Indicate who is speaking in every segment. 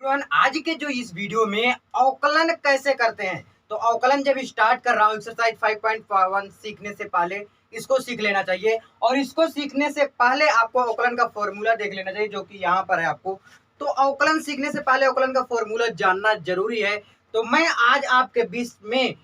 Speaker 1: Everyone, आज के जो इस वीडियो में अवकलन कैसे करते हैं, तो अवकलन जब स्टार्ट कर रहा हूँ एक्सरसाइज 5.1 सीखने से पहले इसको सीख लेना चाहिए। और इसको सीखने से पहले आपको अवकलन का फॉर्मूला देख लेना चाहिए, जो कि यहाँ पर है आपको। तो अवकलन सीखने से पहले अवकलन का फॉर्मूला जानना जरूरी है। तो मैं आज आपके बीच में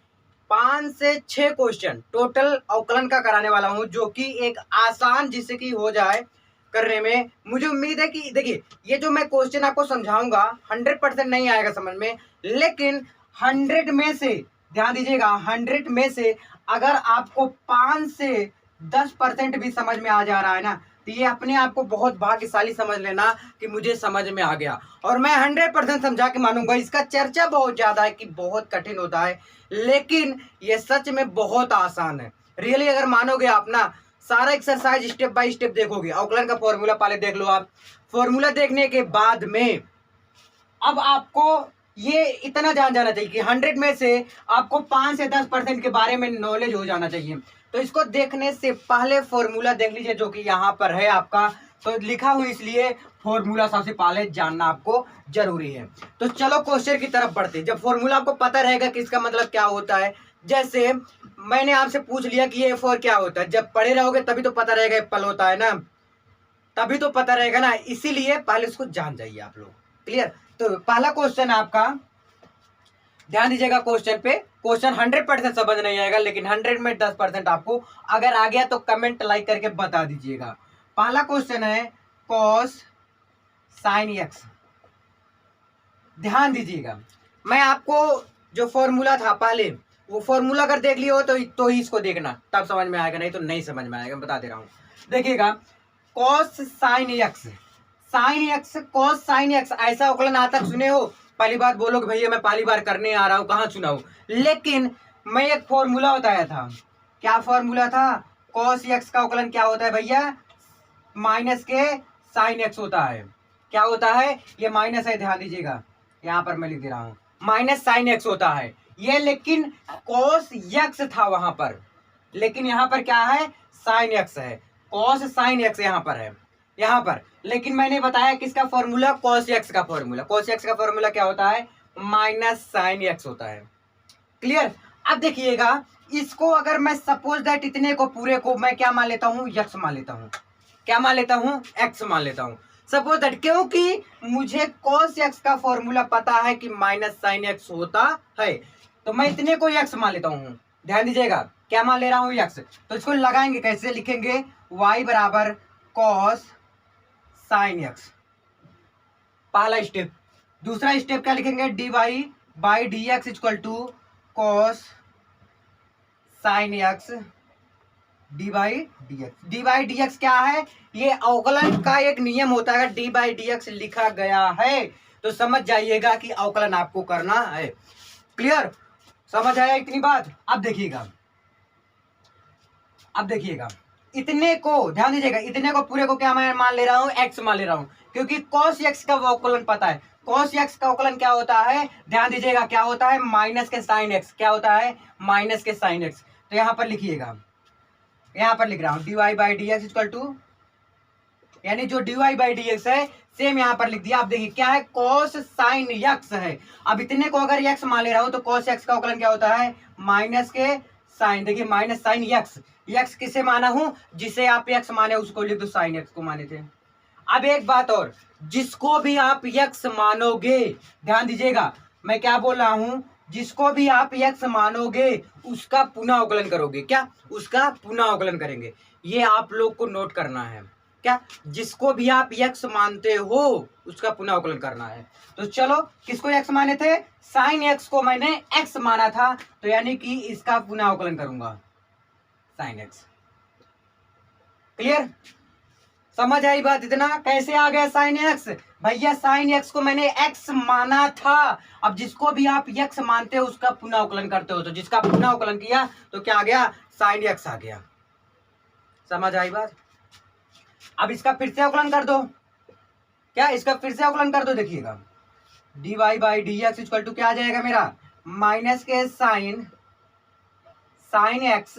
Speaker 1: 5 से 6 क्वेश्चन टोटल अवकलन का कराने वाला हूँ, जो कि एक आसान जिससे कि हो जाए करने में। मुझे उम्मीद है कि देखिए, ये जो मैं क्वेश्चन आपको समझाऊंगा 100% नहीं आएगा समझ में, लेकिन 100 में से ध्यान दीजिएगा, 100 में से अगर आपको 5 से 10% भी समझ में आ जा रहा है ना, तो ये अपने आप को बहुत भाग्यशाली समझ लेना कि मुझे समझ में आ गया। और मैं 100% समझा के मानूंगा। इसका चर्चा बहुत ज्यादा है कि बहुत कठिन होता है, लेकिन ये सच में बहुत आसान है। रियली अगर मानोगे आप ना, सारा एक्सरसाइज स्टेप बाय स्टेप देखोगे। अवकलन का फॉर्मूला पहले देख लो आप। फॉर्मूला देखने के बाद में अब आपको ये इतना जान जाना चाहिए कि 100 में से आपको 5 से 10% के बारे में नॉलेज हो जाना चाहिए। तो इसको देखने से पहले फॉर्मूला देख लीजिए, जो कि यहाँ पर है आपका। तो लिखा हुआ इसलिए फॉर्मूला सबसे पहले जानना आपको जरूरी है। तो चलो क्वेश्चन की तरफ बढ़ते हैं। जब फॉर्मूला आपको पता रहेगा कि इसका मतलब क्या होता है, जैसे मैंने आपसे पूछ लिया कि ये फॉर क्या होता है, जब पढ़े रहोगे तभी तो पता रहेगा एप्पल होता है ना, तभी तो पता रहेगा ना। इसीलिए पहले इसको जान जाइए आप लोग। क्लियर? तो पहला क्वेश्चन आपका, ध्यान दीजिएगा क्वेश्चन पे। क्वेश्चन 100% समझ नहीं आएगा, लेकिन 100 में 10% आपको अगर आ गया तो कमेंट लाइक करके बता दीजिएगा। पहला क्वेश्चन है कॉस साइन एक्स। ध्यान दीजिएगा, मैं आपको जो फॉर्मूला था पहले, वो फॉर्मूला अगर देख लिया हो तो ही इसको देखना, तब समझ में आएगा, नहीं तो नहीं समझ में आएगा। बता दे रहा हूँ, देखिएगा। Cos sine x, sine x, cos sine x, ऐसा अवकलन आज तक सुने हो? पहली बात बोलोगे भैया मैं पहली बार करने आ रहा हूँ, कहाँ सुना हूँ। लेकिन मैं एक फॉर्मूला बताया था। क्या फॉर्मूला था? कॉस एक्स का अवकलन क्या होता है भैया? माइनस के साइन एक्स होता है। क्या होता है? ये माइनस है, ध्यान दीजिएगा, यहाँ पर मैं लिख दे रहा हूँ, माइनस साइन एक्स होता है ये। लेकिन कॉस एक्स था वहां पर, लेकिन यहाँ पर क्या है? साइन एक्स है। कॉस साइन एक्स यहाँ पर है, यहाँ पर। लेकिन मैंने बताया किसका फॉर्मूला? कॉस एक्स का फॉर्मूला। कॉस एक्स का फॉर्मूला क्या होता है? माइनस साइन एक्स होता है। क्लियर? अब देखिएगा, इसको अगर मैं सपोज दैट इतने को पूरे को मैं क्या मान लेता हूँ? एक्स मान लेता हूँ। क्या मान लेता हूँ? एक्स मान लेता हूँ। सपोज दैट, क्योंकि मुझे cos x का फॉर्मूला पता है कि माइनस साइन एक्स होता है, तो मैं इतने को x मान लेता हूँ। ध्यान दीजिएगा, क्या मान ले रहा हूँ? x। तो इसको लगाएंगे कैसे? लिखेंगे y बराबर cos साइन एक्स, पहला स्टेप। दूसरा स्टेप क्या लिखेंगे? dy by d x equal to cos sine x d by d x. D by d x क्या है? ये अवकलन का एक नियम होता है। डी बाई डी एक्स लिखा गया है तो समझ जाइएगा कि अवकलन आपको करना है। क्लियर? समझ आया इतनी बात? अब देखिएगा, अब देखिएगा, इतने को ध्यान दीजिएगा, इतने को पूरे को क्या मैं मान ले रहा हूँ? एक्स मान ले रहा हूँ, क्योंकि कॉस एक्स का अवकलन पता है। कॉस एक्स का अवकलन क्या होता है? ध्यान दीजिएगा, क्या होता है? माइनस के साइन एक्स। क्या होता है? माइनस के साइन एक्स। तो यहां पर लिखिएगा, यहां पर लिख रहा हूं d y by d x equal to, यानी जो d y by d x है सेम यहां पर लिख दिया। आप देखिए क्या है? कॉस साइन एक्स है। अब इतने को अगर एक्स मान ले रहा हूं तो कॉस एक्स का अवकलन क्या होता है? माइनस के साइन, देखिए माइनस साइन एक्स। एक्स किसे माना हूं? जिसे आप एक्स माने उसको लिख दो, साइन एक्स को माने थे। अब एक बात और, जिसको भी आप एक्स मानोगे, ध्यान दीजिएगा मैं क्या बोल रहा हूं, जिसको भी आप एक्स मानोगे उसका पुनः अवकलन करोगे। क्या? उसका पुनः अवकलन करेंगे। ये आप लोग को नोट करना है। क्या? जिसको भी आप एक्स मानते हो उसका पुनः अवकलन करना है। तो चलो, किसको एक्स माने थे? साइन एक्स को मैंने एक्स माना था, तो यानी कि इसका पुनः अवकलन करूंगा, साइन एक्स। क्लियर? समझ आई बात? इतना कैसे आ गया साइन एक्स? भैया साइन एक्स को मैंने एक्स माना था। अब जिसको भी आप एक्स मानते हो उसका पुनः अवकलन करते हो, तो जिसका पुनः अवकलन किया तो क्या आ गया? साइन एक्स आ गया। समझ आई बात? अब इसका फिर से अवकलन कर दो। क्या? इसका फिर से अवकलन कर दो। देखिएगा, d y by d x equal to क्या आ जाएगा मेरा? माइनस के साइन एक्स।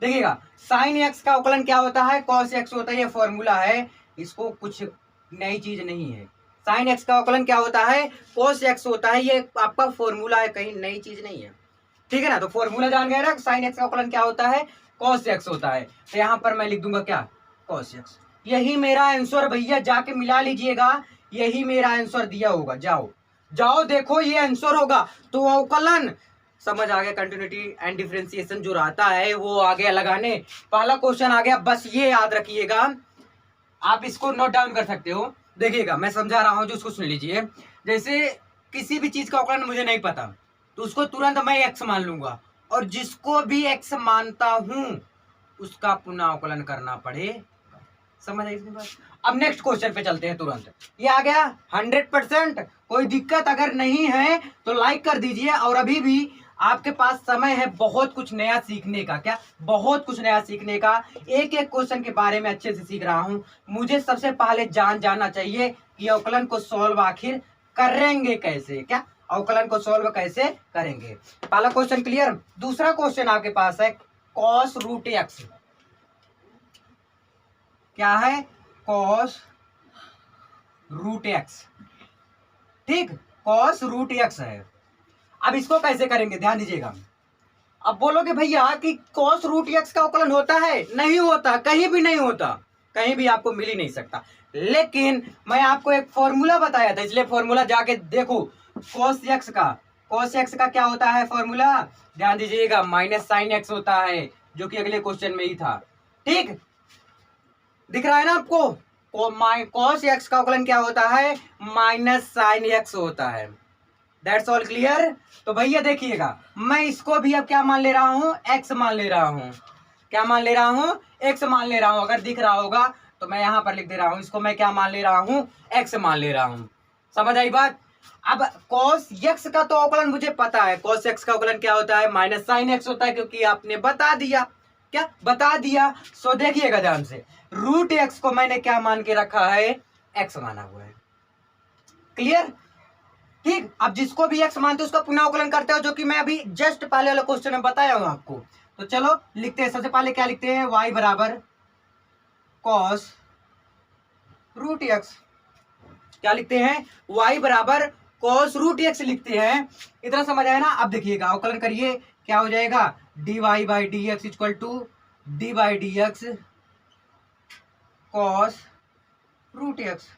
Speaker 1: देखिएगा, साइन एक्स का अवकलन क्या होता है? कॉस एक्स होता है। ये फॉर्मूला है, इसको कुछ नई चीज नहीं है। साइन एक्स का अवकलन क्या होता है, कोस एक्स होता है। ये आपका फॉर्मूला है, कहीं नई चीज नहीं है, ठीक है ना। तो फॉर्मूला जान गए ना, साइन एक्स का अवकलन क्या होता है, कॉस एक्स होता है। तो यहाँ पर मैं लिख दूंगा क्या, कॉस एक्स। यही मेरा आंसर भैया, जाके मिला लीजिएगा, यही मेरा आंसर दिया होगा। जाओ जाओ देखो, ये आंसर होगा। तो अवकलन समझ आ गया, कंटिन्यूटी एंड डिफरेंशिएशन जो रहता है वो आ गया लगाने। पहला क्वेश्चन आ गया, बस ये याद रखिएगा, आप इसको नोट डाउन कर सकते हो। देखिएगा मैं समझा रहा हूं जो, उसको सुन लीजिए। जैसे किसी भी चीज का अवकलन मुझे नहीं पता तो उसको तुरंत मैं एक्स मान लूंगा, और जिसको भी एक्स मानता हूं उसका पुनः अवकलन करना पड़ेगा। समझ आई बात। अब नेक्स्ट क्वेश्चन पे चलते हैं तुरंत। ये आ गया 100%। कोई दिक्कत अगर नहीं है तो लाइक कर दीजिए, और अभी भी आपके पास समय है बहुत कुछ नया सीखने का। क्या, बहुत कुछ नया सीखने का। एक एक क्वेश्चन के बारे में अच्छे से सीख रहा हूं। मुझे सबसे पहले जानना चाहिए कि अवकलन को सॉल्व आखिर करेंगे कैसे। क्या, अवकलन को सॉल्व कैसे करेंगे। पहला क्वेश्चन क्लियर। दूसरा क्वेश्चन आपके पास है कॉस रूट एक्स। क्या है, कॉस रूट एक्स, ठीक, कॉस रूट एक्स है। अब इसको कैसे करेंगे, ध्यान दीजिएगा। अब बोलोगे भैया कि कॉस रूट एक्स का अवकलन होता है, नहीं होता, कहीं भी नहीं होता, कहीं भी आपको मिल ही नहीं सकता। लेकिन मैं आपको एक फॉर्मूला बताया था, इसलिए फॉर्मूला जाके देखो। कॉस एक्स का क्या होता है फॉर्मूला, ध्यान दीजिएगा, माइनस साइन एक्स होता है, जो कि अगले क्वेश्चन में ही था। ठीक दिख रहा है ना आपको। कॉस एक्स का अवकलन क्या होता है, माइनस साइन एक्स होता है। That's all clear. तो भैया देखिएगा, मैं इसको भी अब क्या मान ले रहा हूं, एक्स मान ले रहा हूं। क्या मान ले रहा हूं, एक्स मान ले रहा हूं। अगर दिख रहा होगा तो मैं यहां पर लिख दे रहा हूं, इसको मैं क्या मान ले रहा हूं, एक्स मान ले रहा हूं। समझ आई बात। अब कॉस एक्स का तो अवकलन मुझे पता है, कॉस एक्स का अवकलन क्या होता है, माइनस साइन एक्स होता है, क्योंकि आपने बता दिया। क्या बता दिया। सो देखिएगा ध्यान से, रूट एक्स को मैंने क्या मान के रखा है, एक्स माना हुआ है। क्लियर, ठीक। अब जिसको भी एक्स मानते हो उसका पुनः अवकलन करते हो, जो कि मैं अभी जस्ट पहले वाले क्वेश्चन में बताया हूं आपको। तो चलो लिखते हैं। सबसे पहले क्या लिखते हैं, y बराबर कॉस रूट एक्स। क्या लिखते हैं, y बराबर कॉस रूट एक्स लिखते हैं। इतना समझ आया ना। अब देखिएगा अवकलन करिए, क्या हो जाएगा, dy by d x equal to d by d x cos root x.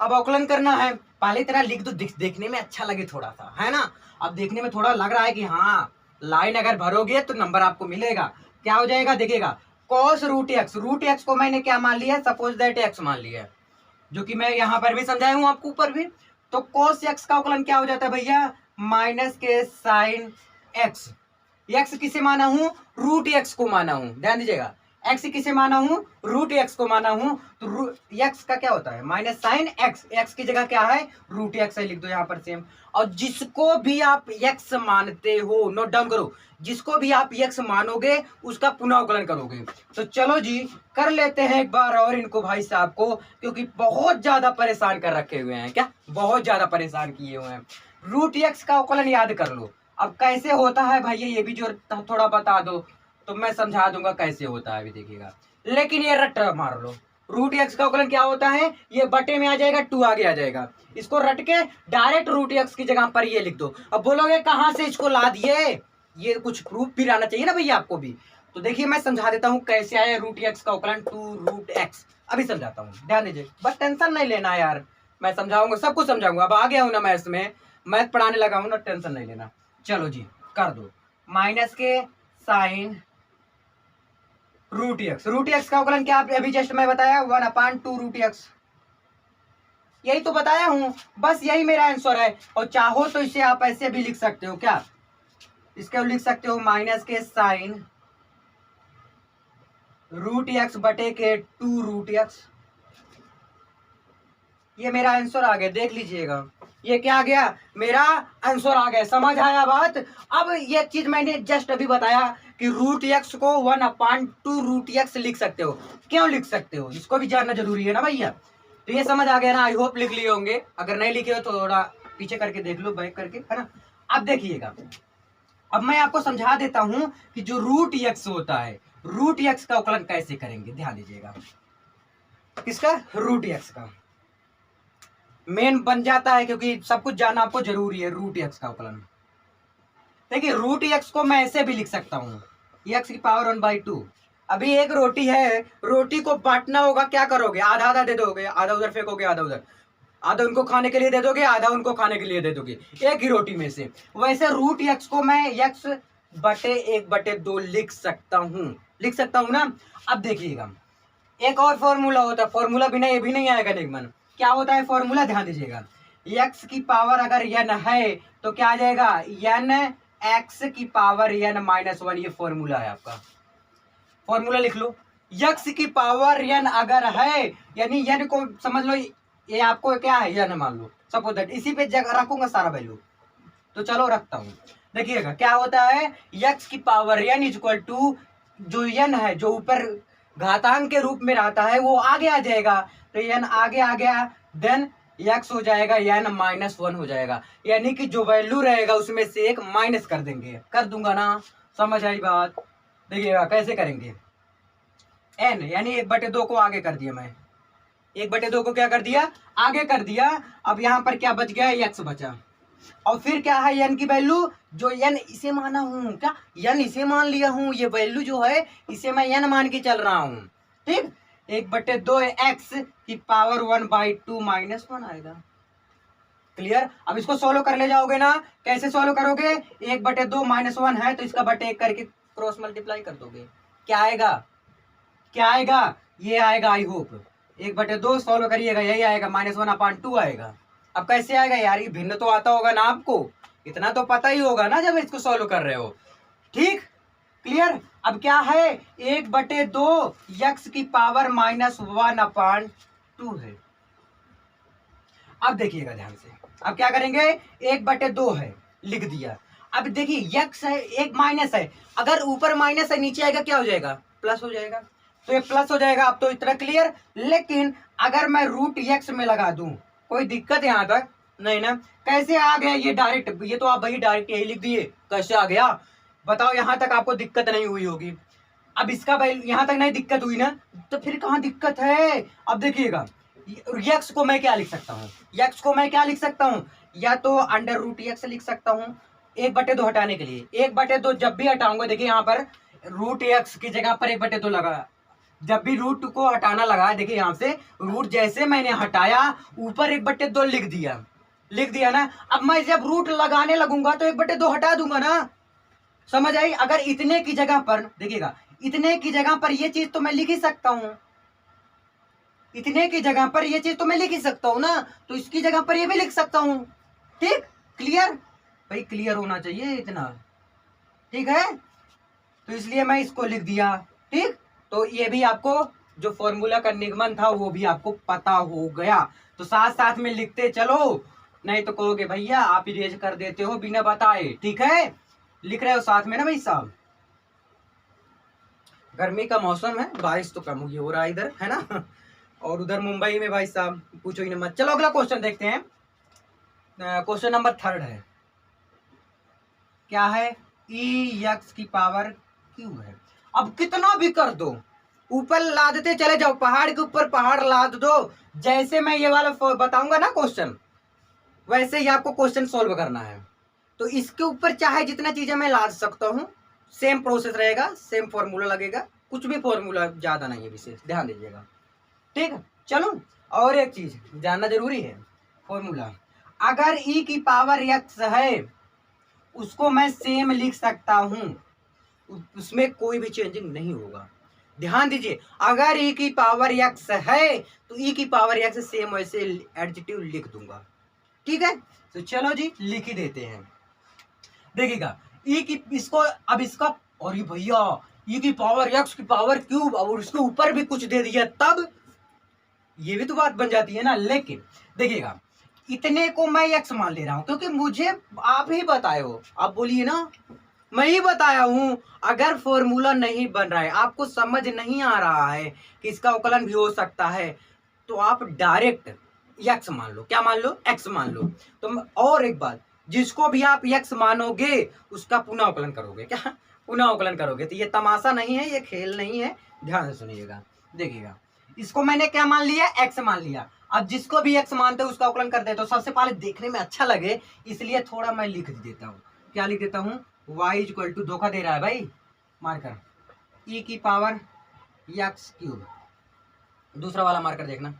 Speaker 1: अब अवकलन करना है, पहले तरह लिख दो, देखने में अच्छा लगे थोड़ा सा, है ना। अब देखने में थोड़ा लग रहा है कि हाँ लाइन अगर भरोगे तो नंबर आपको मिलेगा। क्या हो जाएगा, देखिएगा, कॉस रूट एक्स को मैंने क्या मान लिया है, सपोज दैट एक्स मान लिया है, जो कि मैं यहाँ पर भी समझाया हूँ आपको ऊपर भी। तो कॉस एक्स का अवकलन क्या हो जाता है भैया, माइनस के साइन एक्स। एक्स किसे माना हूं, रूट एक्स को माना हूं। ध्यान दीजिएगा, एक्स किसे माना हूं, रूट एक्स को माना हूं। तो एक्स का क्या होता है, माइनस साइन एक्स। एक्स की जगह क्या है, रूट एक्स है, लिख दो यहाँ पर सेम। और जिसको भी आप एक्स मानते हो, नोट डाउन करो, जिसको भी आप एक्स मानोगे उसका पुनः अवकलन करोगे। तो चलो जी कर लेते हैं एक बार और इनको भाई साहब को, क्योंकि बहुत ज्यादा परेशान कर रखे हुए हैं। क्या, बहुत ज्यादा परेशान किए हुए हैं। रूट एक्स का अवकलन याद कर लो। अब कैसे होता है भैया ये भी जो थोड़ा बता दो, तो मैं समझा दूंगा कैसे होता है, अभी देखिएगा। लेकिन ये रट मार लो, रूट एक्स का अवकलन क्या होता है, ये बटे में आ जाएगा, 2 आगे आ जाएगा। इसको रट के डायरेक्ट रूट एक्स की जगह पर ये लिख दो। अब बोलोगे कहां से इसको ला दिए, ये कुछ प्रूफ भी रहना चाहिए ना भैया आपको भी। तो देखिए मैं समझा देता हूं कैसे आया रूट एक्स का अवकलन 2 रूट एक्स। अभी समझाता हूं, ध्यान दीजिए, बस टेंशन नहीं लेना यार, मैं समझाऊंगा, सब कुछ समझाऊंगा। अब आ गया हूं ना मैथ्स में, मैथ पढ़ाने लगा हूं ना, टेंशन नहीं लेना। चलो जी कर दो, माइनस के साइन रूट एक्स का अवकलन क्या अभी जस्ट मैं बताया, 1/2 रूट एक्स। यही तो बताया हूं, बस यही मेरा आंसर है। और चाहो तो इसे आप ऐसे भी लिख सकते हो, क्या इसके लिख सकते हो, माइनस के साइन रूट एक्स बटे के 2 रूट एक्स। ये मेरा आंसर आ गया, देख लीजिएगा, ये क्या आ गया, मेरा आंसर आ गया। समझ आया बात। अब ये चीज मैंने जस्ट अभी बताया कि रूट एक्स को 1/2 रूट एक्स लिख सकते हो। क्यों लिख सकते हो, इसको भी जानना जरूरी है ना भैया। तो ये समझ आ गया ना, आई होप लिख लिए होंगे। अगर नहीं लिखे हो तो थोड़ा पीछे करके देख लो, बैक करके, है ना। अब देखिएगा, अब मैं आपको समझा देता हूं कि जो रूट एक्स होता है, रूट एक्स का अवकलन कैसे करेंगे। ध्यान दीजिएगा, किसका, रूट एक्स का। मेन बन जाता है, क्योंकि सब कुछ जानना आपको जरूरी है। रूट एक्स का अवकलन देखिए, रूट एक्स को मैं ऐसे भी लिख सकता हूँ, एक्स की पावर 1/2। अभी एक रोटी है, रोटी को बांटना होगा, क्या करोगे? आधा आधा दे दोगे, आधा उधर फेंकोगे, आधा उधर, आधा उनको खाने के लिए दे दोगे, आधा उनको खाने के लिए दे दोगे, एक ही रोटी में से। वैसे रूट एक्स को मैं एक्स बटे 1/2 लिख सकता हूँ ना। अब देखिएगा, एक और फॉर्मूला होता है, फॉर्मूला बिना ये भी नहीं आएगा निगमन। क्या होता है फॉर्मूला? ध्यान दीजिएगा, एक्स की पावर अगर n है तो क्या आ जाएगा? n एक्स की पावर n-1, ये फॉर्मूला है आपका। फॉर्मूला लिख लो, एक्स की पावर n अगर है, यानी n को समझ लो, ये आपको क्या है, n मान लो, सपोज दैट, इसी पे जगह रखूंगा सारा वैल्यू, तो चलो रखता हूं। देखिएगा क्या होता है, x की पावर n इक्वल टू, जो n है जो ऊपर घातांक के रूप में रहता है वो आगे आ जाएगा, तो n आगे आ गया, देन x हो जाएगा n-1 हो जाएगा, यानी कि जो वैल्यू रहेगा उसमें से एक माइनस कर देंगे। कर दूंगा ना, समझ आई बात? देखिएगा कैसे करेंगे, n यानी 1/2 को आगे कर दिया मैं, 1/2 को क्या कर दिया? आगे कर दिया। अब यहाँ पर क्या बच गया? x बचा। और फिर क्या है, n की वैल्यू, जो n इसे माना हूं, क्या n इसे मान लिया हूं, ये वैल्यू जो है इसे मैं n मान के चल रहा हूं, ठीक। 1/2 x की पावर 1/2 -1 आएगा। क्लियर? अब इसको सोल्व कर ले जाओगे ना, कैसे सोल्व करोगे? 1/2 -1 है तो इसका बटे 1 करके क्रॉस मल्टीप्लाई कर दोगे, क्या आएगा? क्या आएगा? ये आएगा, आई होप 1/2 सोल्व करिएगा, यही आएगा, -1/2 आएगा। अब कैसे आएगा यार? ये भिन्न तो आता होगा ना आपको, इतना तो पता ही होगा ना जब इसको सोल्व कर रहे हो, ठीक। क्लियर? अब क्या है, 1/2 एक्स की पावर -1/2 है। अब देखिएगा ध्यान से, अब क्या करेंगे, 1/2 है, लिख दिया। अब देखिए एक्स है, एक माइनस है, अगर ऊपर माइनस है नीचे आएगा क्या हो जाएगा? प्लस हो जाएगा, तो ये प्लस हो जाएगा। अब तो इतना क्लियर। लेकिन अगर मैं रूट एक्स में लगा दूं, कोई दिक्कत यहां तक नहीं ना? कैसे आ गया ये डायरेक्ट? ये तो आप भाई डायरेक्ट यही लिख दिए, कैसे आ गया बताओ? यहां तक आपको दिक्कत नहीं हुई होगी। अब इसका भाई यहां तक नहीं दिक्कत हुई ना, तो फिर कहां दिक्कत है? अब देखिएगा, एक्स को मैं क्या लिख सकता हूँ, एक्स को मैं क्या लिख सकता हूँ, या तो अंडर रूट एक्स लिख सकता हूँ 1/2 हटाने के लिए। 1/2 जब भी हटाऊंगा, देखिए यहाँ पर रूट एक्स की जगह पर 1/2 लगा, जब भी रूट को हटाना लगा, देखिए यहाँ से रूट जैसे मैंने हटाया, ऊपर 1/2 लिख दिया, लिख दिया ना। अब मैं जब रूट लगाने लगूंगा तो 1/2 हटा दूंगा ना, समझ आई? अगर इतने की जगह पर, देखिएगा इतने की जगह पर ये चीज तो मैं लिख ही सकता हूं, इतने की जगह पर ये चीज तो मैं लिख ही सकता हूं ना, तो इसकी जगह पर ये भी लिख सकता हूं, ठीक। क्लियर? भाई क्लियर होना चाहिए इतना, ठीक है। तो इसलिए मैं इसको लिख दिया, ठीक। तो ये भी आपको जो फॉर्मूला का निगमन था वो भी आपको पता हो गया। तो साथ साथ में लिखते चलो, नहीं तो कहोगे भैया आप इरेज कर देते हो बिना बताए, ठीक है। लिख रहे हो साथ में ना भाई साहब? गर्मी का मौसम है, बारिश तो कम हुई हो रहा है इधर, है ना। और उधर मुंबई में भाई साहब पूछो ही ना मत। चलो अगला क्वेश्चन देखते हैं। क्वेश्चन नंबर 3 है, क्या है? ई एक्स की पावर क्यू है। अब कितना भी कर दो, ऊपर लादते चले जाओ, पहाड़ के ऊपर पहाड़ लाद दो। जैसे मैं ये वाला बताऊंगा ना क्वेश्चन, वैसे ही आपको क्वेश्चन सोल्व करना है। तो इसके ऊपर चाहे जितना चीजें मैं लाद सकता हूँ, सेम प्रोसेस रहेगा, सेम फॉर्मूला लगेगा, कुछ भी फॉर्मूला ज्यादा नहीं है, विशेष ध्यान दीजिएगा, ठीक है। चलो और एक चीज जानना जरूरी है, फॉर्मूला अगर ई की पावर एक्स है उसको मैं सेम लिख सकता हूं, उसमें कोई भी चेंजिंग नहीं होगा। ध्यान दीजिए, अगर ई की पावर एक्स है तो ई की पावर एक्स सेम वैसे एडजेक्टिव लिख दूंगा, ठीक है। तो चलो जी लिख ही देते हैं। देखिएगा ई की, इसको अब इसका, और ये भैया ई की पावर एक्स की पावर क्यूब, और उसके ऊपर भी कुछ दे दिया, तब ये भी तो बात बन जाती है ना। लेकिन देखिएगा इतने को मैं एक्स मान ले रहा हूं क्योंकि मुझे आप ही बताए हो, आप बोलिए ना, मैं ही बताया हूं। अगर फॉर्मूला नहीं बन रहा है, आपको समझ नहीं आ रहा है कि इसका अवकलन भी हो सकता है, तो आप डायरेक्ट एक्स मान लो। क्या मान लो? एक्स मान लो। तो और एक बात, जिसको भी आप एक्स मानोगे उसका पुनः अवकलन करोगे। क्या पुनः अवकलन करोगे? तो ये तमाशा नहीं है, ये खेल नहीं है, ध्यान से सुनिएगा। देखिएगा इसको मैंने क्या मान लिया? एक्स मान लिया। अब जिसको भी x मानते हो उसका अवकलन करते हैं। तो सबसे पहले देखने में अच्छा लगे इसलिए थोड़ा मैं लिख देता हूँ। क्या लिख देता हूँ? y इक्वल टू, धोखा दे रहा है भाई मार्कर, e की पावर x क्यूब। दूसरा वाला मार्कर देखना,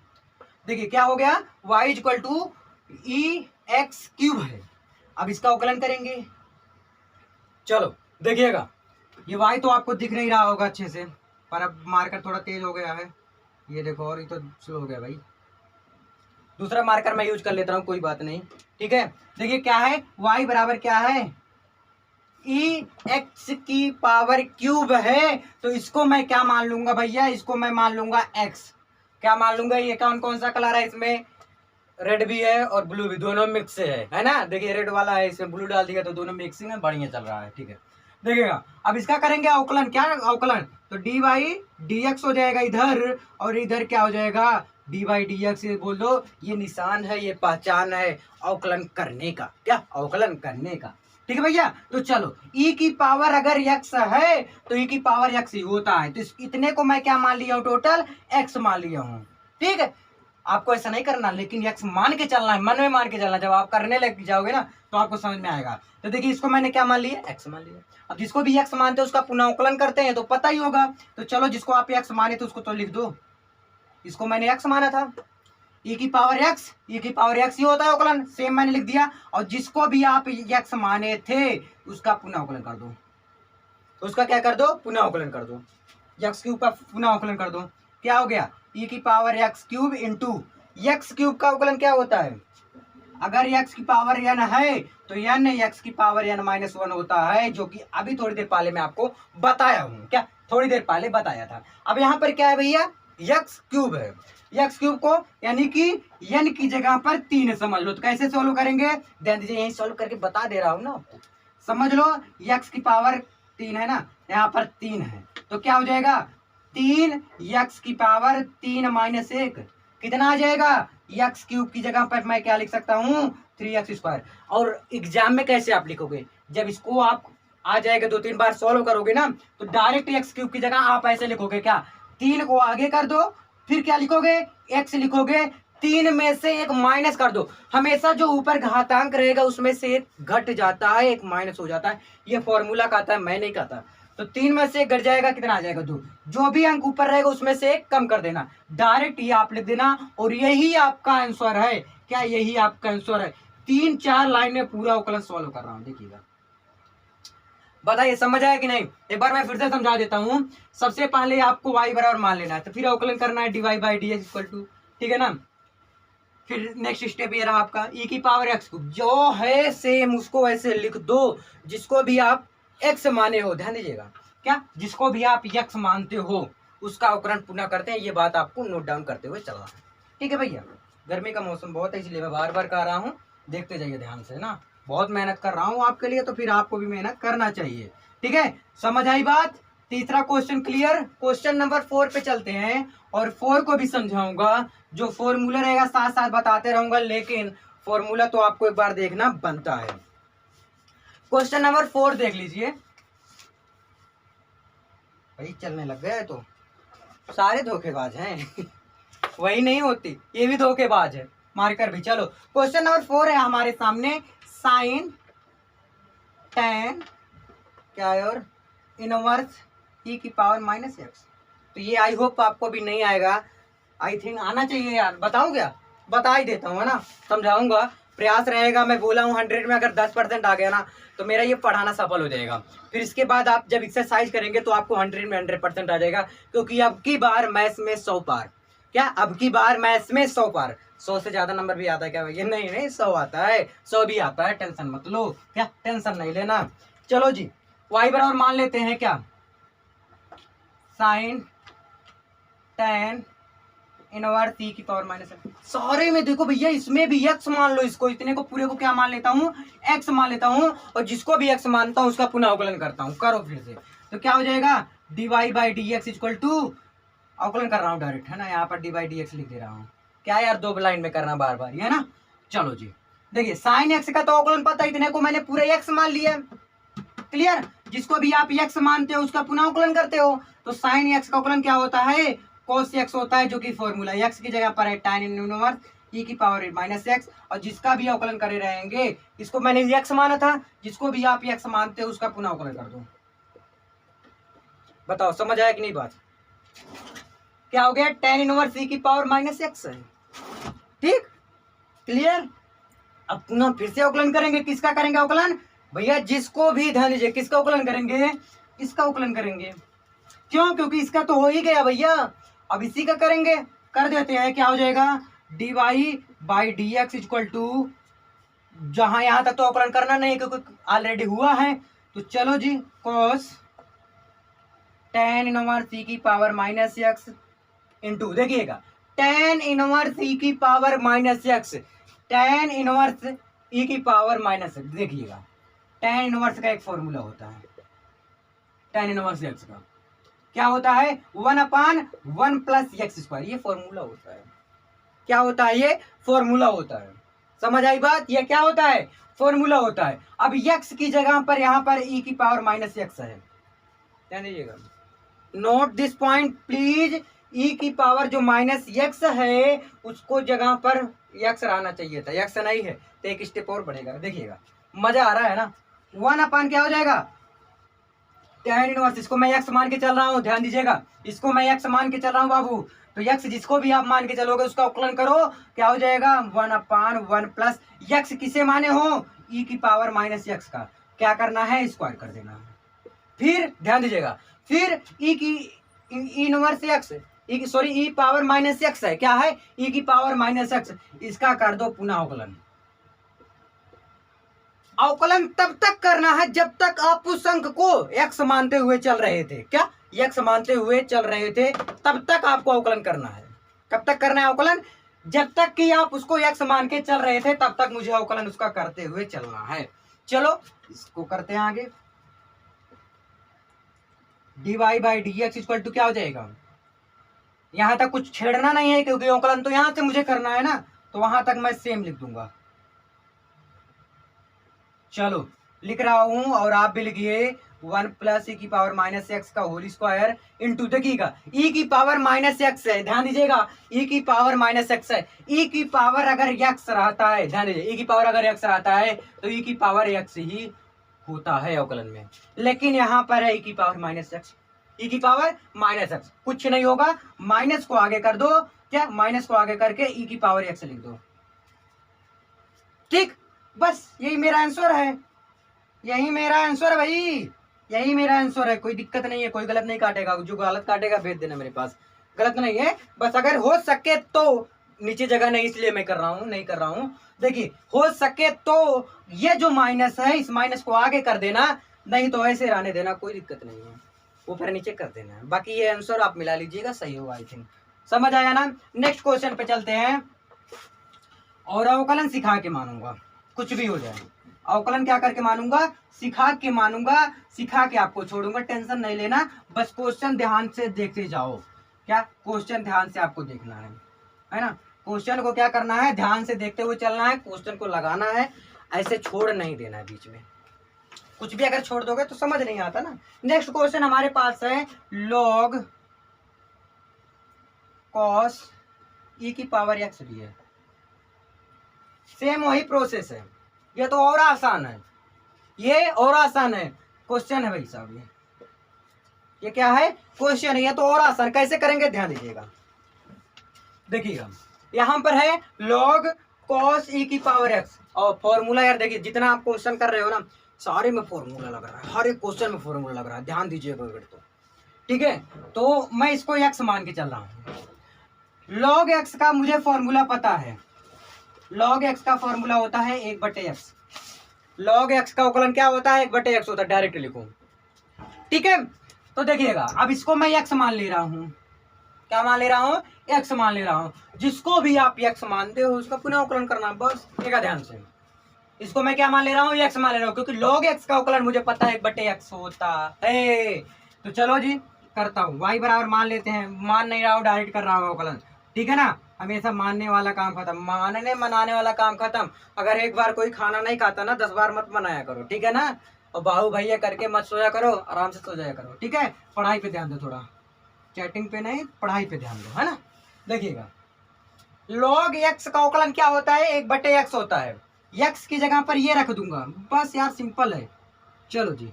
Speaker 1: देखिए क्या हो गया, y equal to e x cube है। अब इसका अवकलन करेंगे। चलो देखिएगा, ये y तो आपको दिख नहीं रहा होगा अच्छे से, पर अब मार्कर थोड़ा तेज हो गया है, ये देखो, और ये तो स्लो हो गया भाई। दूसरा मार्कर मैं यूज कर लेता हूँ, कोई बात नहीं, ठीक है। देखिए क्या है, y बराबर क्या है, ई एक्स की पावर क्यूब है। तो इसको मैं क्या मान लूंगा भैया, इसको मैं मान लूंगा x। क्या मान लूंगा, ये कौन कौन सा कलर है, इसमें रेड भी है और ब्लू भी, दोनों मिक्स है ना। देखिए रेड वाला है, इसमें ब्लू डाल दिया तो दोनों मिक्सिंग में बढ़िया चल रहा है, ठीक है। देखिएगा अब इसका करेंगे अवकलन। क्या अवकलन, तो डी वाई डी एक्स हो जाएगा इधर, और इधर क्या हो जाएगा, डी वाई डी एक्स। बोल दो ये निशान है, ये पहचान है अवकलन करने का, क्या अवकलन करने का, ठीक है भैया। तो चलो e की पावर अगर x है तो e की पावर x ही होता है, तो इतने को मैं क्या मान लिया हूँ, टोटल x मान लिया हूँ, ठीक है। आपको ऐसा नहीं करना, लेकिन x मान के चलना है, मन में मान के चलना। जब आप करने लग जाओगे ना तो आपको समझ में आएगा। तो देखिए इसको मैंने क्या मान लिया, x मान लिया। अब जिसको भी x मानते हैं उसका पुनः अवकलन करते हैं तो पता ही होगा। तो चलो जिसको आप x माने थे उसको तो लिख दो, इसको मैंने x माना था, e की पावर x, e की पावर x ही होता है अवकलन, सेम मैंने लिख दिया। और जिसको भी आप x माने थे उसका पुनः अवकलन कर दो, उसका क्या कर दो, पुनः अवकलन कर दो, x क्यूब का पुनः अवकलन कर दो। क्या हो गया, e की power x cube into x cube का अवकलन क्या होता है, अगर x की पावर n है तो n x की पावर n माइनस 1 होता है, जो कि अभी थोड़ी देर पहले मैं आपको बताया हूं, क्या थोड़ी देर पहले बताया था। अब यहाँ पर क्या है भैया, x क्यूब है, x क्यूब को यानी कि n की जगह पर 3 समझ लो। तो कैसे सोल्व करेंगे, ध्यान दीजिए, यही सोल्व करके बता दे रहा हूं ना आपको, समझ लो। x की पावर 3 है ना, यहाँ पर 3 है, तो क्या हो जाएगा, 3 x की पावर 3 माइनस 1 कितना आ जाएगा, x क्यूब की जगह पर मैं क्या लिख सकता हूँ, 3x स्क्वायर। और एग्जाम में कैसे आप लिखोगे, जब इसको आप आ जाएगा 2-3 बार सॉल्व करोगे ना तो डायरेक्ट x क्यूब की जगह आप ऐसे लिखोगे, क्या 3 को आगे कर दो, फिर क्या लिखोगे, x लिखोगे, 3 में से 1 माइनस कर दो। हमेशा जो ऊपर घातांक रहेगा उसमें से 1 घट जाता है, 1 माइनस हो जाता है, ये फॉर्मूला कहता है, मैं नहीं कहता। तो 3 में से 1 घट जाएगा, कितना आ जाएगा, 2। जो भी अंक ऊपर रहेगा उसमें से 1 कम कर देना, डायरेक्ट ये आप लिख देना, और यही आपका आंसर है। क्या यही आपका आंसर है, 3-4 लाइन में पूरा अवकलन सॉल्व कर रहा हूं, देखिएगा। बताइए समझ आया कि नहीं, एक बार मैं फिर से समझा देता हूं। सबसे पहले आपको y बराबर मान लेना है, तो फिर अवकलन करना है d y by d x equal to, ठीक है ना। फिर नेक्स्ट स्टेप ये रहा आपका e की पावर x क्यूब, जो है सेम उसको ऐसे लिख दो, जिसको भी आप x माने हो, ध्यान दीजिएगा, क्या जिसको भी आप x मानते हो उसका अवकलन पुनः करते हैं, ये बात आपको नोट डाउन करते हुए चलना है, ठीक है भैया। गर्मी का मौसम बहुत है इसलिए मैं बार बार कह रहा हूँ, देखते जाइए ध्यान से ना, बहुत मेहनत कर रहा हूँ आपके लिए, तो फिर आपको भी मेहनत करना चाहिए, ठीक है। समझ आई बात, तीसरा क्वेश्चन क्लियर। क्वेश्चन नंबर 4 पे चलते हैं, और 4 को भी समझाऊंगा, जो फॉर्मूला रहेगा साथ साथ बताते रहूंगा, लेकिन फॉर्मूला तो आपको एक बार देखना बनता है। क्वेश्चन नंबर 4 देख लीजिए भाई, चलने लग गया है तो सारे धोखेबाज हैं वही नहीं होती, ये भी धोखेबाज है, मार्कर भी। चलो क्वेश्चन नंबर 4 है हमारे सामने, साइन tan क्या है और इनवर्स e की पावर माइनस एक्स। तो ये आई होप आपको भी नहीं आएगा, आई थिंक आना चाहिए यार, बताऊं क्या, बता ही देता हूँ, है ना, समझाऊंगा, प्रयास रहेगा। मैं बोला हूँ 100 में अगर 10% आ गया ना तो मेरा ये पढ़ाना सफल हो जाएगा। फिर इसके बाद आप जब एक्सरसाइज करेंगे तो आपको 100 में 100% आ जाएगा, क्योंकि अब की बार मैथ्स में 100 पार, क्या अब की बार मैथ्स में 100 पार, 100 से ज्यादा नंबर भी आता है क्या भैया, नहीं 100 आता है, 100 भी आता है, टेंशन मत लो, क्या टेंशन नहीं लेना। चलो जी, y बराबर मान लेते हैं क्या, साइन tan इनवर्स e की पावर माइनस एक्स। सारे में देखो भैया, इसमें भी x मान लो, इसको इतने को पूरे को क्या मान लेता हूँ, x मान लेता हूँ, और जिसको भी x मानता हूँ उसका पुनः अवकलन करता हूँ। करो फिर से, तो क्या हो जाएगा, d y by d x equal to, अवकलन कर रहा हूँ डायरेक्ट, है ना, यहाँ पर डी बाई डी एक्स लिख दे रहा हूँ, क्या यार 2 लाइन में करना बार बार, है ना। चलो जी, देखिए साइन x का तो अवकलन पता, इतने को मैंने पूरे x मान लिया, क्लियर। जिसको भी आप x मानते हो उसका पुनः अवकलन करते हो, तो साइन x का अवकलन क्या होता है, cos x होता है, जो कि फॉर्मूला x की जगह पर है tan इनवर्स e की पावर माइनस एक्स। और जिसका भी अवकलन करे रहेंगे, इसको मैंने x माना था, जिसको भी आप x मानते हो उसका पुनः अवकलन कर दो। बताओ समझ आया कि नहीं बात? क्या हो गया? tan इनवर्स e की पावर माइनस एक्स है। ठीक, क्लियर? अब पुनः फिर से अवकलन करेंगे। किसका करेंगे अवकलन? भैया जिसको भी, ध्यान दीजिए, किसका अवकलन करेंगे? इसका अवकलन करेंगे। क्यों? क्योंकि इसका तो हो ही गया भैया, अब इसी का करेंगे। कर देते हैं, क्या हो जाएगा? dy by d x equal to, जहां यहां तक तो अवकलन करना नहीं क्योंकि ऑलरेडी हुआ है, तो चलो जी, cos tan इनवर्स e की पावर माइनस एक्स इंटू, देखिएगा tan इनवर्स e की power minus x, tan inverse e की पावर माइनस एक्स। देखिएगा tan इनवर्स का एक फॉर्मूला होता है, tan इनवर्स एक्स का क्या होता है? 1/1 प्लस एक्स स्क्वायर, ये फॉर्मूला होता है। क्या होता है? ये फॉर्मूला होता है। समझ आई बात? ये क्या होता है? फॉर्मूला होता है। अब x की जगह पर यहाँ पर e की पावर माइनस एक्स है, ध्यान दीजिएगा, note this point please. e की पावर जो माइनस एक्स है उसको जगह पर x रहना चाहिए था, x नहीं है तो एक स्टेप और बढ़ेगा। देखिएगा मजा आ रहा है ना। 1/, क्या हो जाएगा? tan इनवर्स, इसको मैं x मान के चल रहा हूँ, ध्यान दीजिएगा, इसको मैं x मान के चल रहा हूँ बाबू। तो x जिसको भी आप मान के चलोगे उसका अवकलन करो, क्या हो जाएगा? 1/1 प्लस x किसे माने हो? e की पावर माइनस एक्स का क्या करना है? स्क्वायर कर देना है। फिर ध्यान दीजिएगा, फिर e की इनवर्स एक्स, ई पावर माइनस एक्स है, क्या है? e की पावर माइनस एक्स, इसका कर दो पुनः अवकलन। अवकलन तब तक करना है जब तक आप उस अंक को x मानते हुए चल रहे थे। क्या? x मानते हुए चल रहे थे, तब तक आपको अवकलन करना है। कब तक करना है अवकलन? जब तक कि आप उसको x मान के चल रहे थे, तब तक मुझे अवकलन उसका करते हुए चलना है। चलो इसको करते हैं आगे। dy by d x equal to क्या हो जाएगा? यहां तक कुछ छेड़ना नहीं है क्योंकि अवकलन तो यहां से मुझे करना है ना, तो वहां तक मैं सेम लिख दूंगा। चलो लिख रहा हूं और आप भी लिखिए, 1 प्लस e की पावर माइनस एक्स का होल स्क्वायर इंटू, देखिएगा e की पावर माइनस एक्स है, ध्यान दीजिएगा e की पावर माइनस एक्स है। e की पावर अगर x रहता है, ध्यान दीजिए, e की पावर अगर x रहता है तो e की पावर x ही होता है अवकलन में, लेकिन यहाँ पर है e की पावर माइनस एक्स, e की पावर माइनस एक्स, कुछ नहीं होगा, माइनस को आगे कर दो, क्या? माइनस को आगे करके e की पावर x लिख दो। ठीक, बस यही मेरा आंसर है, यही मेरा आंसर है भाई, यही मेरा आंसर है। कोई दिक्कत नहीं है, कोई गलत नहीं काटेगा, जो गलत काटेगा भेज देना मेरे पास, गलत नहीं है। बस अगर हो सके तो, नीचे जगह नहीं इसलिए मैं कर रहा हूँ, नहीं कर रहा हूँ, देखिए हो सके तो ये जो माइनस है इस माइनस को आगे कर देना, नहीं तो ऐसे रहने देना, कोई दिक्कत नहीं है, ऊपर नीचे कर देना है। बाकी ये आंसर आप मिला लीजिएगा, सही होगा आई थिंक। समझ आया ना? नेक्स्ट क्वेश्चन पे चलते हैं। और अवकलन सिखा के मानूंगा, कुछ भी हो जाए, अवकलन क्या करके मानूंगा? सिखा के मानूंगा, सिखा के आपको छोड़ूंगा, टेंशन नहीं लेना, बस क्वेश्चन ध्यान से देखते जाओ। क्या? क्वेश्चन ध्यान से आपको देखना है ना? क्वेश्चन को क्या करना है? ध्यान से देखते हुए चलना है, क्वेश्चन को लगाना है, ऐसे छोड़ नहीं देना है बीच में। कुछ भी अगर छोड़ दोगे तो समझ नहीं आता ना। नेक्स्ट क्वेश्चन हमारे पास है log cos e की पावर x भी है, सेम वही प्रोसेस है, ये तो और आसान है, ये और आसान है क्वेश्चन है भाई साहब, ये क्या है? क्वेश्चन है, ये तो और आसान। कैसे करेंगे? ध्यान दीजिएगा, देखिएगा यहां पर है log cos e की पावर x, और फॉर्मूला यार देखिए, जितना आप क्वेश्चन कर रहे हो ना, सारे में फॉर्मूला लग रहा है, हर एक क्वेश्चन में फॉर्मूला लग रहा है, ध्यान दीजिएगा तो। ठीक है, तो मैं इसको x मान के चल रहा हूं। log x का मुझे फॉर्मूला पता है, log x का फॉर्मूला होता है 1/x। log x का अवकलन क्या होता है? 1/x होता है, डायरेक्ट लिखो। ठीक है, तो देखिएगा अब इसको मैं x मान ले रहा हूं, क्या मान ले रहा हूं? x मान ले रहा हूं। जिसको भी आप x मानते हो उसका पुनः अवकलन करना, बस देखा ध्यान से। इसको मैं क्या मान ले रहा हूं? x मान ले रहा हूं, क्योंकि log x का अवकलन मुझे पता है 1/x होता है। तो चलो जी करता हूं, y बराबर मान लेते हैं, मान नहीं रहा हूं, डायरेक्ट कर रहा हूं अवकलन। ठीक है ना? हमेशा मानने वाला काम खत्म, मानने मनाने वाला काम खत्म। अगर एक बार कोई खाना नहीं खाता ना, 10 बार मत मनाया करो, ठीक है ना? और बाहु भैया करके मत सोया करो, आराम से सो जाया करो, ठीक है? पढ़ाई पे ध्यान दो थोड़ा। चैटिंग पे नहीं, पढ़ाई पे ध्यान दो, है ना। देखिएगा, log x का अवकलन क्या होता है, 1/x होता है। x की जगह पर ये रख दूंगा, बस यार सिंपल है। चलो जी,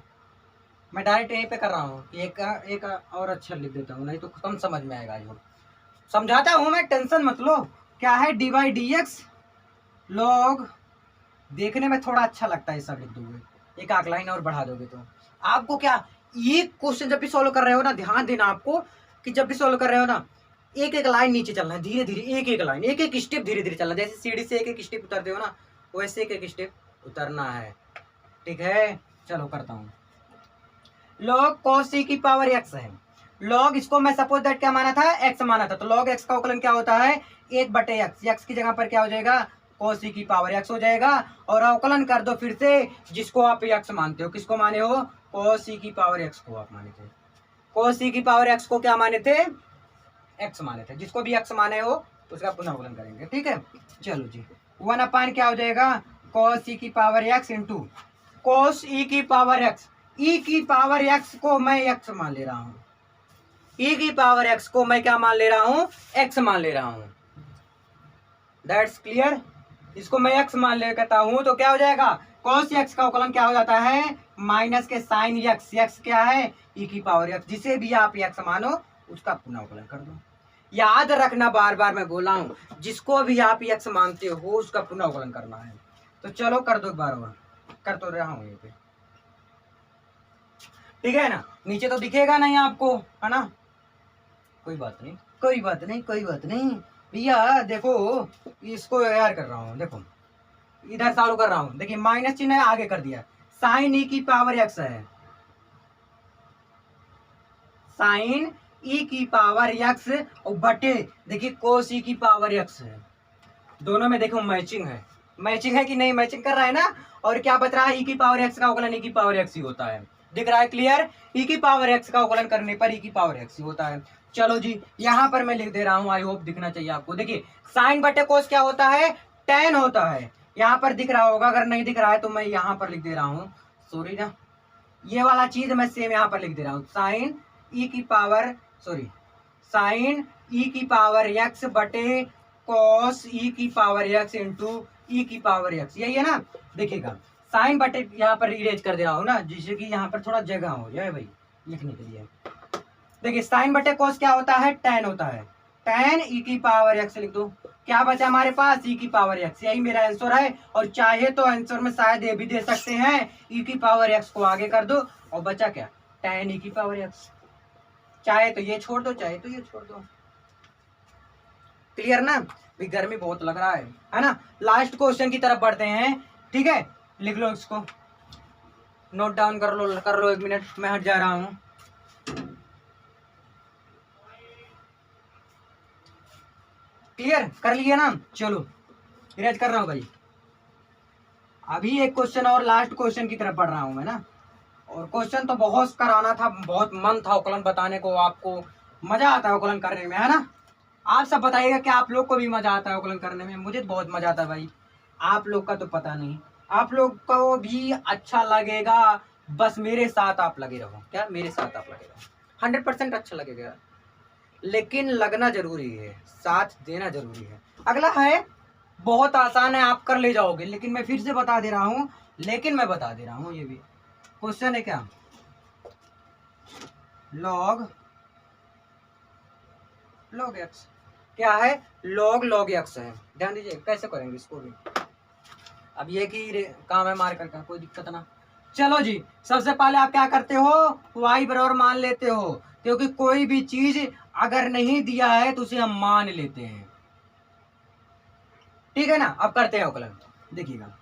Speaker 1: मैं डायरेक्ट यहीं पे कर रहा हूँ कि एक और अच्छा लिख देता हूँ, नहीं तो कम समझ में आएगा। जो समझाता हूँ मैं, टेंशन मत लो। क्या है, dy/dx log, देखने में थोड़ा अच्छा लगता है, सब लिख दोगे, एक आग लाइन और बढ़ा दोगे तो आपको क्या, ये क्वेश्चन जब भी सॉल्व कर रहे हो ना, ध्यान देना आपको कि जब भी सॉल्व कर रहे हो ना, एक एक लाइन नीचे चलना है, धीरे धीरे एक एक लाइन, एक एक स्टेप धीरे धीरे चलना है। जैसे सीढ़ी से एक एक स्टेप उतरते हो ना, वैसे एक एक स्टेप उतरना है, ठीक है। चलो करता हूँ। log cos c की पावर x है। log, इसको मैं सपोज दैट क्या माना था, x माना था, तो log x का अवकलन क्या होता है, 1/x। x की जगह पर क्या हो जाएगा, cos c की पावर x हो जाएगा। और अवकलन कर दो फिर से, जिसको आप x मानते हो। किसको माने हो, cos c की पावर x को आप माने थे। cos c की पावर x को क्या माने थे, x माने थे। जिसको भी x माने हो उसका पुनः अवकलन करेंगे, ठीक है। चलो जी, 1/, क्या हो जाएगा, cos c की power x into cos e की पावर x। e की पावर x को मैं x मान ले रहा हूं, e की पावर x को मैं क्या मान ले रहा हूं, x मान ले रहा हूं। That's clear. इसको मैं x मान लेता हूं तो क्या हो जाएगा, cos x का अवकलन क्या हो जाता है, माइनस के साइन x। x क्या है, e की पावर x। जिसे भी आप x मानो उसका पुनः अवकलन कर दो। याद रखना, बार बार मैं बोला हूं, जिसको भी आप x मानते हो उसका पुनः अवकलन करना है। तो चलो कर दो एक बार और, कर तो रहा हूं ये पे, ठीक है ना। नीचे तो दिखेगा नहीं आपको, है ना, कोई बात नहीं, कोई बात नहीं, कोई बात नहीं भैया। देखो, इसको यार कर रहा हूँ, देखो इधर सॉल्व कर रहा हूँ। देखिए माइनस चिन्ह आगे कर दिया, साइन ई की पावर x है, साइन ई की पावर x और बटे, देखिए कोस ई की पावर x है। दोनों में देखो मैचिंग है, मैचिंग है कि नहीं, मैचिंग कर रहा है ना। और क्या बच रहा है, ई की पावर x का अवकलन ई की पावर x ही होता है। दिख रहा है क्लियर, ई की पावर x का अवकलन करने पर ई की पावर x ही होता है। चलो जी, यहां पर मैं लिख दे रहा हूं, आई होप दिखना चाहिए आपको। देखिए साइन बटे कोस क्या होता है, tan होता है। यहां पर दिख रहा होगा, अगर नहीं दिख रहा है तो मैं यहां पर लिख दे रहा हूं, सॉरी ना, ये वाला चीज मैं सेम यहां पर लिख दे रहा हूं, साइन ई की पावर, सॉरी, साइन ई की पावर x बटे कॉस ई की पावर x इंटू ई की पावर x, यही है ना। देखिएगा साइन बटे, यहाँ पर इरेज कर दे रहा हूँ ना, जिससे कि यहाँ पर थोड़ा जगह हो जाए भाई लिखने के लिए। देखिए साइन बटे कॉस क्या होता है, tan होता है, tan ई की पावर x लिख दो। क्या बचा हमारे पास, ई की पावर x, यही मेरा आंसर है। और चाहे तो आंसर में शायद ये भी दे सकते हैं, ई की पावर x को आगे कर दो और बचा क्या, tan ई की पावर x। चाहे तो ये छोड़ दो, चाहे तो ये छोड़ दो। क्लियर ना, भी गर्मी बहुत लग रहा है ना। लास्ट क्वेश्चन की तरफ बढ़ते हैं, ठीक है। लिख लो इसको, नोट डाउन कर लो 1 मिनट, मैं हट जा रहा हूं। क्लियर कर लिया ना, चलो इरेज कर रहा हूं भाई। अभी एक क्वेश्चन और, लास्ट क्वेश्चन की तरफ बढ़ रहा हूं मैं ना। और क्वेश्चन तो बहुत कराना था, बहुत मन था अवकलन बताने को, आपको मजा आता है अवकलन करने में, है ना। आप सब बताइएगा कि आप लोग को भी मजा आता है अवकलन करने में। मुझे तो बहुत मजा आता है भाई, आप लोग का तो पता नहीं, आप लोग को भी अच्छा लगेगा। बस मेरे साथ आप लगे रहो, क्या मेरे साथ आप लगे रहो, 100% अच्छा लगेगा। लेकिन लगना जरूरी है, साथ देना जरूरी है। अगला है, बहुत आसान है, आप कर ले जाओगे, लेकिन मैं फिर से बता दे रहा हूँ, ये भी क्वेश्चन है क्या, log x क्या है, log x है। ध्यान दीजिए कैसे करेंगे इसको भी, अब ये की काम है मार करके, कोई दिक्कत ना। चलो जी, सबसे पहले आप क्या करते हो, y बराबर मान लेते हो, क्योंकि कोई भी चीज अगर नहीं दिया है तो उसे हम मान लेते हैं, ठीक है ना। अब करते हैं अवकलन, देखिएगा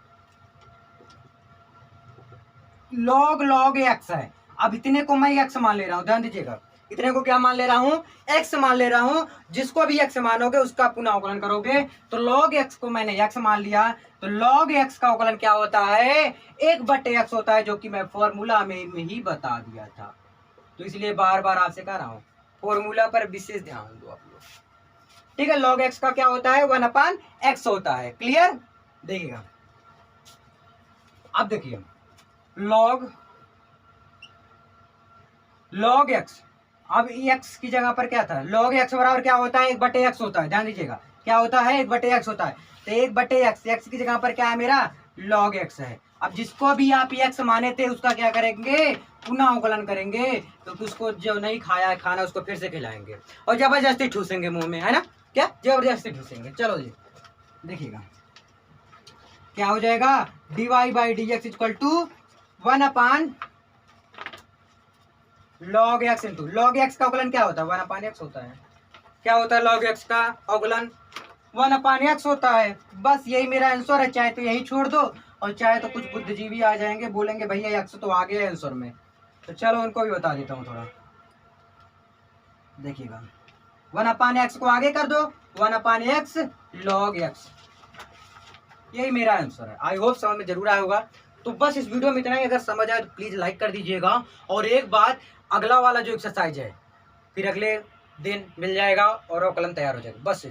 Speaker 1: log x है। अब इतने को मैं x मान ले रहा हूं, ध्यान दीजिएगा, इतने को क्या मान ले रहा हूं, x मान ले रहा हूं। जिसको भी x मानोगे उसका पुनः अवकलन करोगे, तो log x को मैंने x मान लिया, तो log x का अवकलन क्या होता है, 1/x होता है, जो कि मैं फॉर्मूला में ही बता दिया था। तो इसलिए बार बार आपसे कह रहा हूं, फॉर्मूला पर विशेष ध्यान दो आप लोग, ठीक है। log x का क्या होता है, 1/x होता है। क्लियर, देखिएगा अब देखिए, log x अब एक्स की जगह पर क्या था, लॉग एक्स बराबर क्या होता है, 1/x होता है, ध्यान दीजिएगा क्या होता है, 1/x होता है। तो 1/x, एक्स की जगह पर क्या है मेरा लॉग एक्स है। अब जिसको भी आप एक्स माने थे उसका क्या करेंगे, पुनः अवकलन करेंगे, क्योंकि उसको जो नहीं खाया है खाना उसको फिर से खिलाएंगे और जबरदस्ती ठूसेंगे मुंह में, है ना, क्या जबरदस्ती ठूसेंगे। चलो जी देखिएगा क्या हो जाएगा, dy/dx equal to 1/log x into log x का अवकलन क्या होता है, 1/x होता है। क्या होता है लॉग एक्स का अवकलन, 1/x होता है। बस यही मेरा आंसर है, चाहे तो यही छोड़ दो और चाहे तो कुछ बुद्धिजीवी आ जाएंगे बोलेंगे भैया एक्स तो आ गया आंसर में, तो चलो उनको भी बता देता हूँ थोड़ा। देखिएगा 1/x को आगे कर दो, 1/x log x, यही मेरा आंसर है। आई होप समझ में जरूर आया होगा। तो बस इस वीडियो में इतना ही, अगर समझ आए तो प्लीज लाइक कर दीजिएगा। और एक बात, अगला वाला जो एक्सरसाइज है फिर अगले दिन मिल जाएगा और अवकलन तैयार हो जाएगा। बस